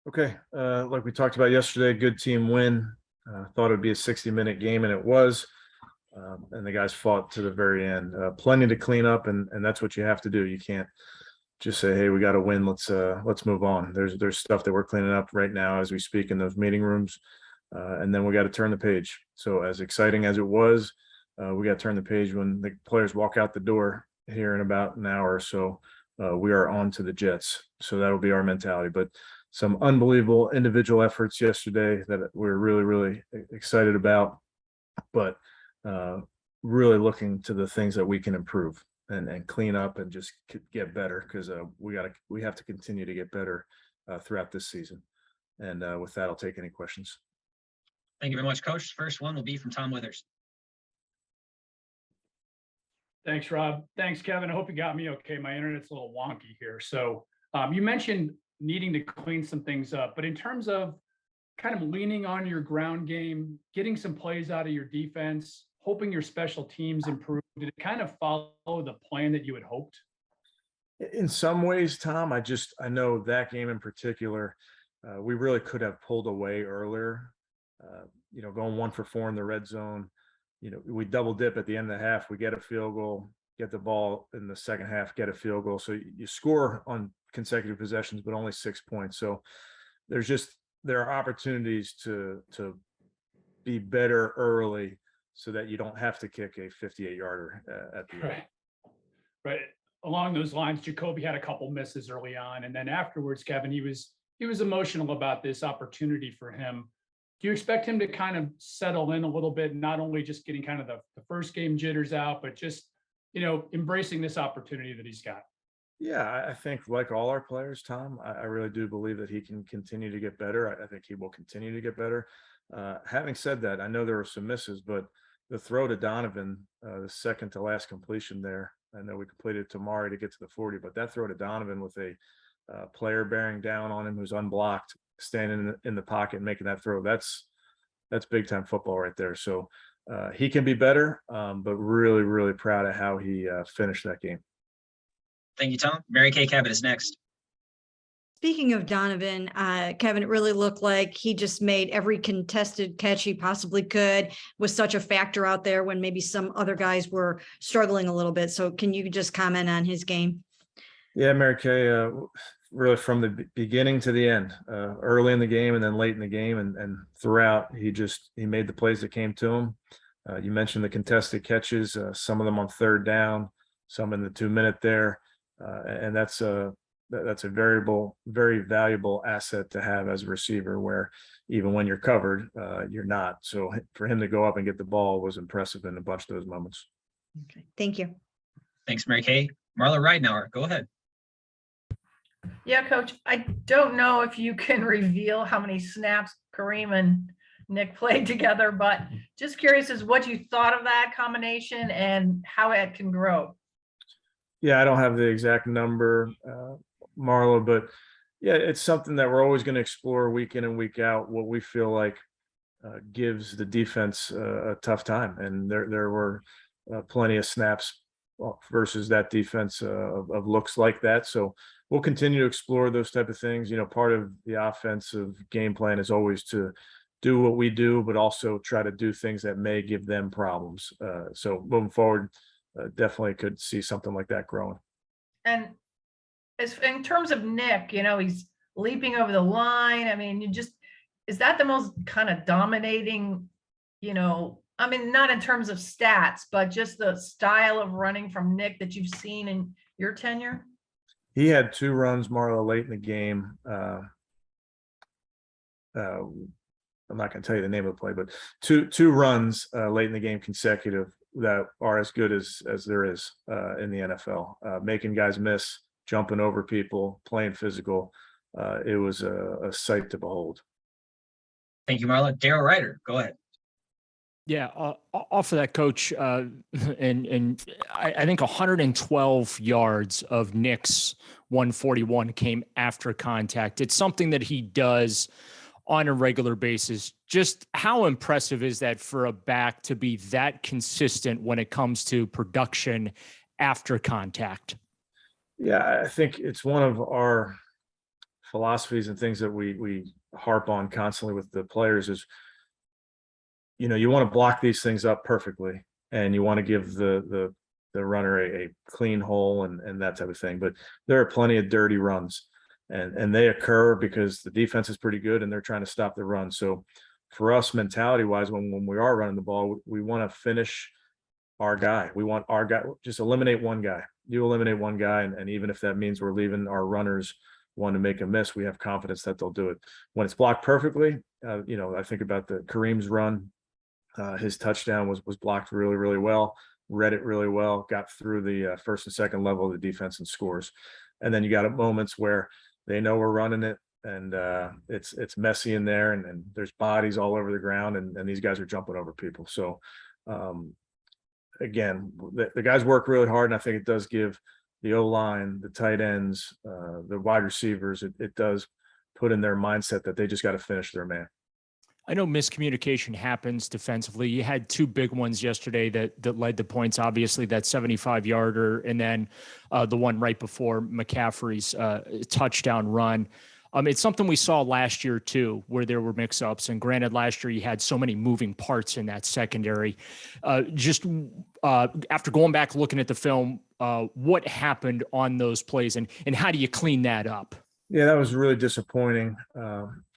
Okay, like we talked about yesterday, good team win. Thought it'd be a 60-minute game, and it was. And the guys fought to the very end. Plenty to clean up, and that's what you have to do. You can't just say, "Hey, we got to win. Let's move on." There's stuff that we're cleaning up right now as we speak in those meeting rooms, and then we got to turn the page. So as exciting as it was, we got to turn the page when the players walk out the door here in about an hour or so. We are on to the Jets. So that'll be our mentality. But some unbelievable individual efforts yesterday that we're really, really excited about, but really looking to the things that we can improve and clean up and just get better, because we have to continue to get better throughout this season. And with that, I'll take any questions. Thank you very much, Coach. First one will be from Tom Withers. Thanks, Rob. Thanks, Kevin. I hope you got me okay. My internet's a little wonky here. So you mentioned needing to clean some things up, but in terms of kind of leaning on your ground game, getting some plays out of your defense, hoping your special teams improve, did it kind of follow the plan that you had hoped? In some ways, Tom, I know that game in particular, we really could have pulled away earlier. Going 1 for 4 in the red zone. We double dip at the end of the half. We get a field goal, get the ball in the second half, get a field goal. So you score on consecutive possessions, but only 6 points. So there are opportunities to be better early so that you don't have to kick a 58-yarder at the end. Right. Along those lines, Jacoby had a couple misses early on, and then afterwards, Kevin, he was emotional about this opportunity for him. Do you expect him to kind of settle in a little bit, not only just getting kind of the first game jitters out, but just, embracing this opportunity that he's got? Yeah, I think like all our players, Tom, I really do believe that he can continue to get better. I think he will continue to get better. Having said that, I know there were some misses, but the throw to Donovan, the second to last completion there, I know we completed it to Mari to get to the 40, but that throw to Donovan with a player bearing down on him who's unblocked, standing in the pocket and making that throw, that's big time football right there. So he can be better, but really, really proud of how he finished that game. Thank you, Tom. Mary Kay Cabot is next. Speaking of Donovan, Kevin, it really looked like he just made every contested catch he possibly could, was such a factor out there when maybe some other guys were struggling a little bit. So can you just comment on his game? Yeah, Mary Kay, really from the beginning to the end, early in the game and then late in the game and throughout, he made the plays that came to him. You mentioned the contested catches, some of them on third down, some in the 2-minute there. And that's a very valuable asset to have as a receiver, where even when you're covered, you're not. So for him to go up and get the ball was impressive in a bunch of those moments. Okay, thank you. Thanks, Mary Kay. Marla Ridenauer, go ahead. Yeah, Coach, I don't know if you can reveal how many snaps Kareem and Nick played together, but just curious as what you thought of that combination and how it can grow. Yeah, I don't have the exact number, Marla, but yeah, it's something that we're always going to explore week in and week out, what we feel like gives the defense a tough time. And there were plenty of snaps versus that defense of looks like that. So we'll continue to explore those type of things. Part of the offensive game plan is always to do what we do, but also try to do things that may give them problems. So moving forward, definitely could see something like that growing. And as in terms of Nick, he's leaping over the line. I mean, is that the most kind of dominating, not in terms of stats, but just the style of running from Nick that you've seen in your tenure? He had 2 runs, Marla, late in the game. I'm not going to tell you the name of the play, but two runs late in the game consecutive that are as good as there is in the NFL. Making guys miss, jumping over people, playing physical. It was a sight to behold. Thank you, Marla. Daryl Ryder, go ahead. Yeah, off of that, Coach, and I think 112 yards of Nick's 141 came after contact. It's something that he does on a regular basis. Just how impressive is that for a back to be that consistent when it comes to production after contact? Yeah, I think it's one of our philosophies and things that we harp on constantly with the players is, you want to block these things up perfectly, and you want to give the runner a clean hole and that type of thing. But there are plenty of dirty runs, and they occur because the defense is pretty good and they're trying to stop the run. So for us, mentality wise, when we are running the ball, we want to finish our guy. We want our guy, just eliminate one guy. You eliminate one guy, and even if that means we're leaving our runners one to make a miss, we have confidence that they'll do it. When it's blocked perfectly, I think about the Kareem's run. His touchdown was blocked really, really well, read it really well, got through the first and second level of the defense and scores. And then you got moments where they know we're running it, and it's messy in there, and there's bodies all over the ground, and these guys are jumping over people. So again, the guys work really hard, and I think it does give the O-line, the tight ends, the wide receivers, it does put in their mindset that they just got to finish their man. I know miscommunication happens defensively. You had two big ones yesterday that led to points, obviously that 75-yarder and then the one right before McCaffrey's touchdown run. It's something we saw last year too, where there were mix-ups. And granted, last year you had so many moving parts in that secondary. After going back looking at the film, what happened on those plays, and how do you clean that up? Yeah, that was really disappointing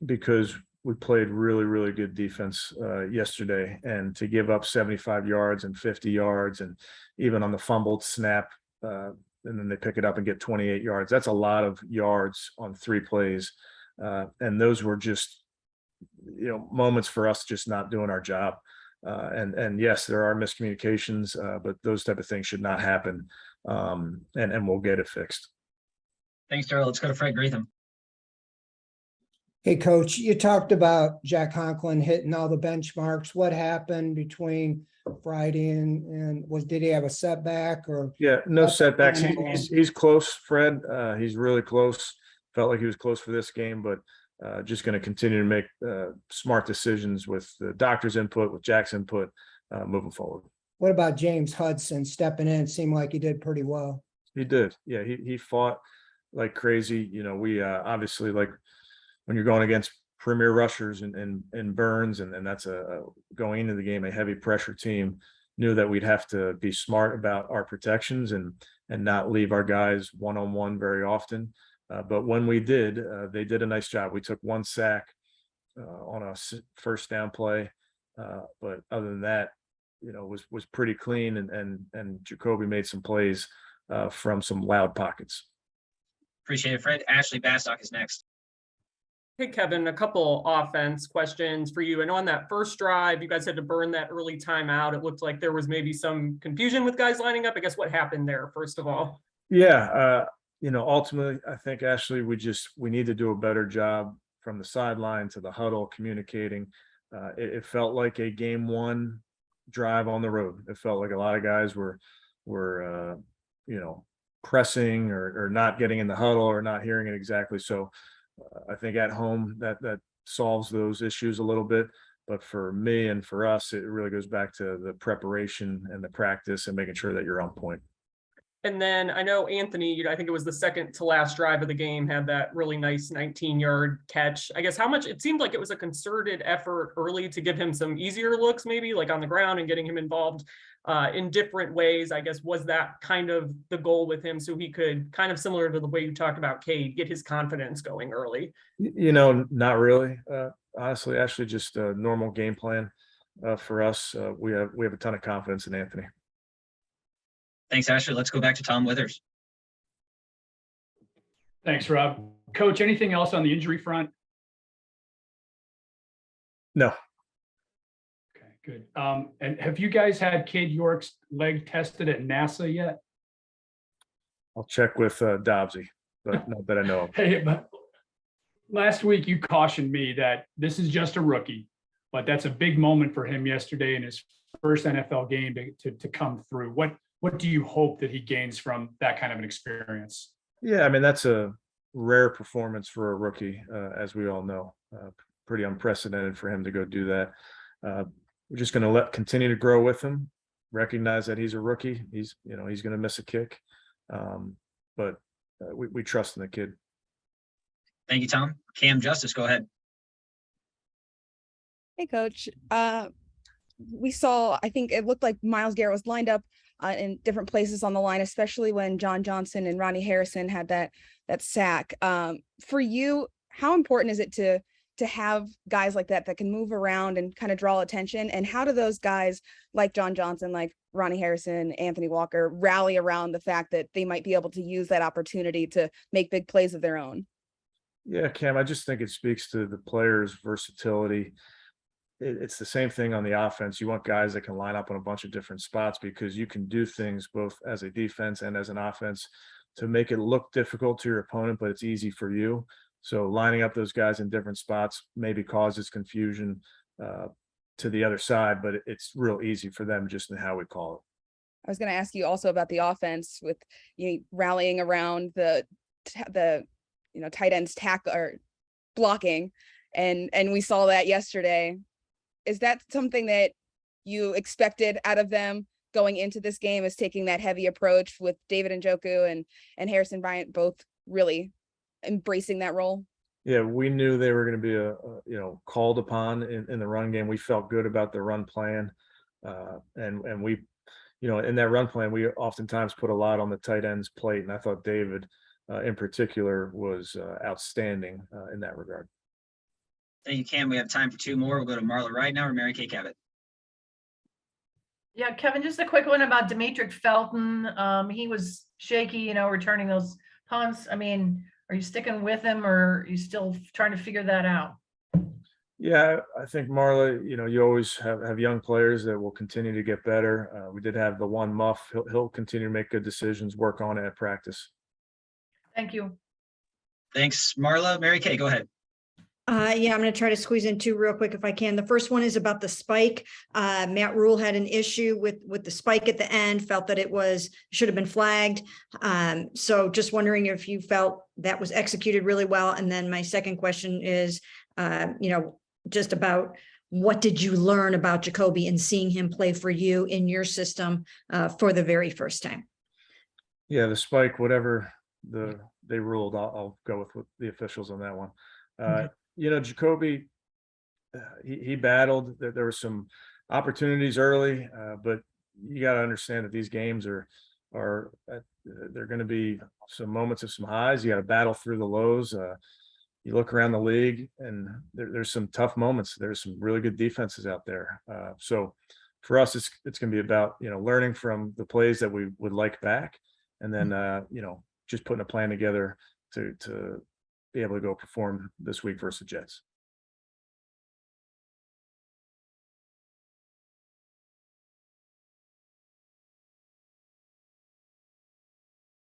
because we played really, really good defense yesterday, and to give up 75 yards and 50 yards, and even on the fumbled snap, and then they pick it up and get 28 yards. That's a lot of yards on 3 plays. And those were just, moments for us just not doing our job. And yes, there are miscommunications, but those type of things should not happen. And we'll get it fixed. Thanks, Darryl. Let's go to Fred Greetham. Hey, Coach, you talked about Jack Conklin hitting all the benchmarks. What happened between Friday and did he have a setback or? Yeah, no That's setbacks. fine. He's close, Fred. He's really close. Felt like he was close for this game, but just going to continue to make smart decisions with the doctor's input, with Jack's input, moving forward. What about James Hudson stepping in? Seemed like he did pretty well. He did. Yeah, he fought like crazy. We obviously, like, when you're going against premier rushers and Burns, and that's going into the game, a heavy pressure team, knew that we'd have to be smart about our protections and not leave our guys one-on-one very often. But when we did, they did a nice job. We took 1 sack on a first down play. But other than that, was pretty clean, and Jacoby made some plays from some loud pockets. Appreciate it, Fred. Ashley Bastock is next. Hey, Kevin, a couple offense questions for you. And on that first drive, you guys had to burn that early timeout. It looked like there was maybe some confusion with guys lining up. I guess what happened there, first of all? Yeah. Ultimately, I think, Ashley, we need to do a better job from the sideline to the huddle communicating. It felt like a game 1 drive on the road. It felt like a lot of guys were pressing or not getting in the huddle or not hearing it exactly. So I think at home that solves those issues a little bit. But for me and for us, it really goes back to the preparation and the practice and making sure that you're on point. And then I know Anthony, I think it was the second to last drive of the game, had that really nice 19-yard catch. I guess how much it seemed like it was a concerted effort early to give him some easier looks, maybe like on the ground and getting him involved in different ways. I guess, was that kind of the goal with him, so he could, kind of similar to the way you talked about Cade, get his confidence going early? Not really. Honestly, actually, just a normal game plan for us. We have a ton of confidence in Anthony. Thanks, Ashley. Let's go back to Tom Withers. Thanks, Rob. Coach, anything else on the injury front? No. Okay, good. And have you guys had Cade York's leg tested at NASA yet? I'll check with Dobbsy, but not that I know of. Hey, but last week you cautioned me that this is just a rookie, but that's a big moment for him yesterday in his first NFL game to come through. What do you hope that he gains from that kind of an experience? Yeah, I mean, that's a rare performance for a rookie, as we all know. Pretty unprecedented for him to go do that. We're just going to continue to grow with him, recognize that he's a rookie. He's going to miss a kick, but we trust in the kid. Thank you, Tom. Cam Justice, go ahead. Hey, coach. We saw, I think it looked like Myles Garrett was lined up in different places on the line, especially when John Johnson and Ronnie Harrison had that sack. For you, how important is it to have guys like that can move around and kind of draw attention? And how do those guys like John Johnson, like Ronnie Harrison, Anthony Walker rally around the fact that they might be able to use that opportunity to make big plays of their own? Yeah, Cam, I just think it speaks to the players' versatility. It's the same thing on the offense. You want guys that can line up on a bunch of different spots because you can do things both as a defense and as an offense to make it look difficult to your opponent, but it's easy for you. So lining up those guys in different spots maybe causes confusion to the other side, but it's real easy for them just in how we call it. I was going to ask you also about the offense with rallying around the tight ends tackle or blocking, and we saw that yesterday. Is that something that you expected out of them going into this game, is taking that heavy approach with David Njoku and Harrison Bryant both really embracing that role? Yeah, we knew they were going to be called upon in the run game. We felt good about the run plan, and we, in that run plan, we oftentimes put a lot on the tight end's plate, and I thought David, in particular, was outstanding in that regard. Thank you, Cam. We have time for two more. We'll go to Marla right now or Mary Kay Cabot. Yeah, Kevin, just a quick one about Demetric Felton. He was shaky, returning those punts. I mean, are you sticking with him or are you still trying to figure that out? Yeah, I think Marla, you always have young players that will continue to get better. We did have the one muff. He'll continue to make good decisions, work on it at practice. Thank you. Thanks, Marla. Mary Kay, go ahead. Yeah, I'm going to try to squeeze in two real quick if I can. The first one is about the spike. Matt Rule had an issue with the spike at the end, felt that it should have been flagged. So just wondering if you felt that was executed really well. And then my second question is, just about what did you learn about Jacoby and seeing him play for you in your system for the very first time? Yeah, the spike, whatever they ruled, I'll go with the officials on that one. Jacoby, he battled. There were some opportunities early, but you got to understand that these games they're going to be some moments of some highs. You got to battle through the lows. You look around the league, and there's some tough moments. There's some really good defenses out there. So for us, it's going to be about learning from the plays that we would like back, and then just putting a plan together to be able to go perform this week versus Jets.